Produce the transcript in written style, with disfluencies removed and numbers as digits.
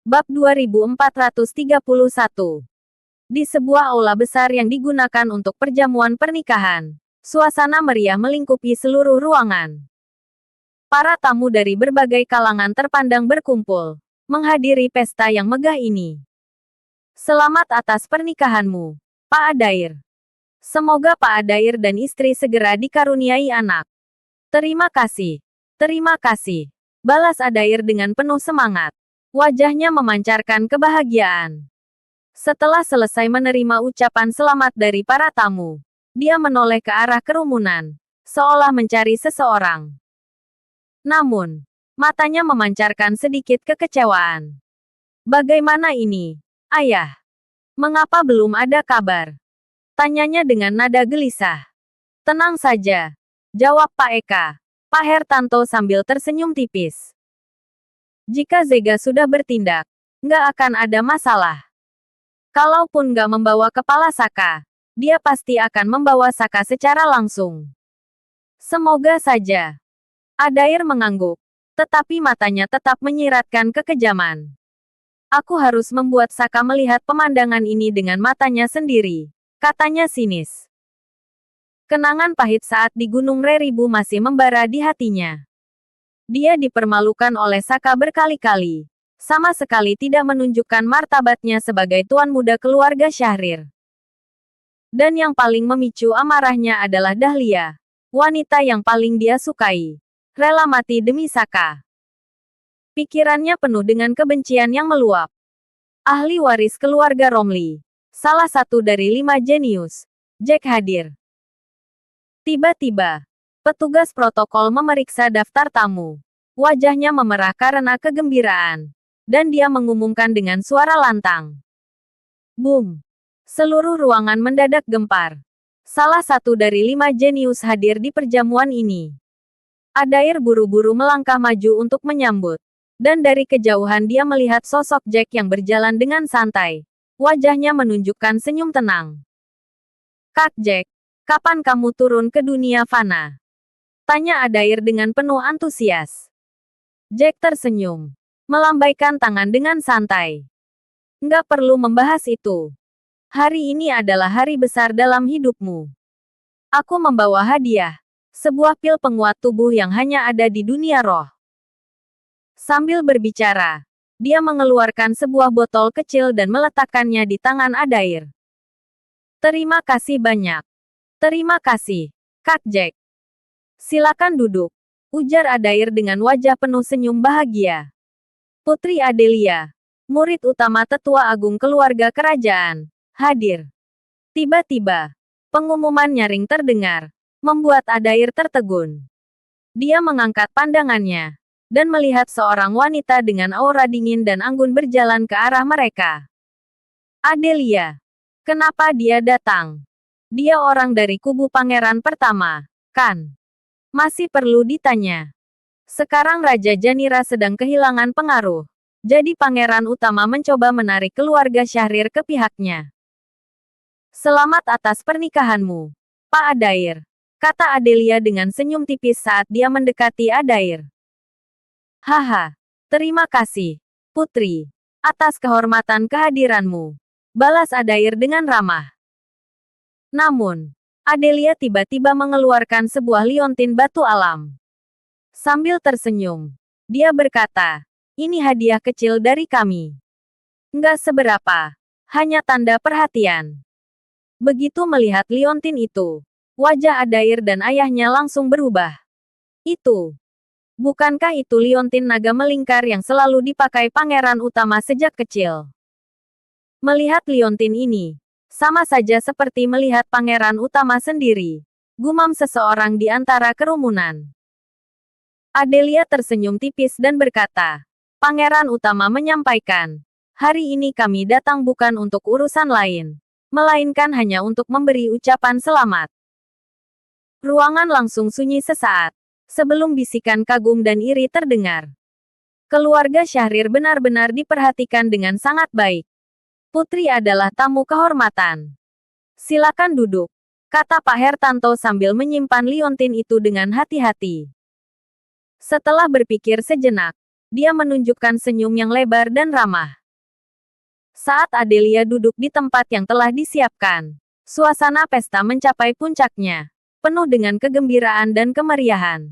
Bab 2431. Di sebuah aula besar yang digunakan untuk perjamuan pernikahan, suasana meriah melingkupi seluruh ruangan. Para tamu dari berbagai kalangan terpandang berkumpul, menghadiri pesta yang megah ini. Selamat atas pernikahanmu, Pak Adair. Semoga Pak Adair dan istri segera dikaruniai anak. Terima kasih. Terima kasih. Balas Adair dengan penuh semangat. Wajahnya memancarkan kebahagiaan. Setelah selesai menerima ucapan selamat dari para tamu, dia menoleh ke arah kerumunan, seolah mencari seseorang. Namun, matanya memancarkan sedikit kekecewaan. Bagaimana ini, Ayah? Mengapa belum ada kabar? Tanyanya dengan nada gelisah. Tenang saja, jawab Pak Eka, Pak Hertanto sambil tersenyum tipis. Jika Zega sudah bertindak, nggak akan ada masalah. Kalaupun nggak membawa kepala Saka, dia pasti akan membawa Saka secara langsung. Semoga saja. Adair mengangguk, tetapi matanya tetap menyiratkan kekejaman. Aku harus membuat Saka melihat pemandangan ini dengan matanya sendiri, katanya sinis. Kenangan pahit saat di Gunung Reribu masih membara di hatinya. Dia dipermalukan oleh Saka berkali-kali. Sama sekali tidak menunjukkan martabatnya sebagai tuan muda keluarga Syahrir. Dan yang paling memicu amarahnya adalah Dahlia, wanita yang paling dia sukai. Rela mati demi Saka. Pikirannya penuh dengan kebencian yang meluap. Ahli waris keluarga Romley, salah satu dari 5 jenius, Jack hadir. Tiba-tiba, petugas protokol memeriksa daftar tamu. Wajahnya memerah karena kegembiraan. Dan dia mengumumkan dengan suara lantang. Boom! Seluruh ruangan mendadak gempar. Salah satu dari 5 jenius hadir di perjamuan ini. Adair buru-buru melangkah maju untuk menyambut. Dan dari kejauhan dia melihat sosok Jack yang berjalan dengan santai. Wajahnya menunjukkan senyum tenang. Kak Jack, kapan kamu turun ke dunia fana? Tanya Adair dengan penuh antusias. Jack tersenyum. Melambaikan tangan dengan santai. Nggak perlu membahas itu. Hari ini adalah hari besar dalam hidupmu. Aku membawa hadiah. Sebuah pil penguat tubuh yang hanya ada di dunia roh. Sambil berbicara, dia mengeluarkan sebuah botol kecil dan meletakkannya di tangan Adair. Terima kasih banyak. Terima kasih, Kak Jack. Silakan duduk, ujar Adair dengan wajah penuh senyum bahagia. Putri Adelia, murid utama tetua agung keluarga kerajaan, hadir. Tiba-tiba, pengumuman nyaring terdengar, membuat Adair tertegun. Dia mengangkat pandangannya, dan melihat seorang wanita dengan aura dingin dan anggun berjalan ke arah mereka. Adelia, kenapa dia datang? Dia orang dari kubu pangeran pertama, kan? Masih perlu ditanya. Sekarang Raja Janira sedang kehilangan pengaruh. Jadi pangeran utama mencoba menarik keluarga Syahrir ke pihaknya. Selamat atas pernikahanmu, Pak Adair, kata Adelia dengan senyum tipis saat dia mendekati Adair. Haha, terima kasih, Putri, atas kehormatan kehadiranmu, balas Adair dengan ramah. Namun, Adelia tiba-tiba mengeluarkan sebuah liontin batu alam. Sambil tersenyum, dia berkata, ini hadiah kecil dari kami. Nggak seberapa, hanya tanda perhatian. Begitu melihat liontin itu, wajah Adair dan ayahnya langsung berubah. Itu, bukankah itu liontin naga melingkar yang selalu dipakai pangeran utama sejak kecil? Melihat liontin ini, sama saja seperti melihat pangeran utama sendiri, gumam seseorang di antara kerumunan. Adelia tersenyum tipis dan berkata, Pangeran utama menyampaikan, hari ini kami datang bukan untuk urusan lain, melainkan hanya untuk memberi ucapan selamat. Ruangan langsung sunyi sesaat, sebelum bisikan kagum dan iri terdengar. Keluarga Syahrir benar-benar diperhatikan dengan sangat baik. Putri adalah tamu kehormatan. Silakan duduk, kata Pak Hertanto sambil menyimpan liontin itu dengan hati-hati. Setelah berpikir sejenak, Dia menunjukkan senyum yang lebar dan ramah. Saat Adelia duduk di tempat yang telah disiapkan, suasana pesta mencapai puncaknya, penuh dengan kegembiraan dan kemeriahan.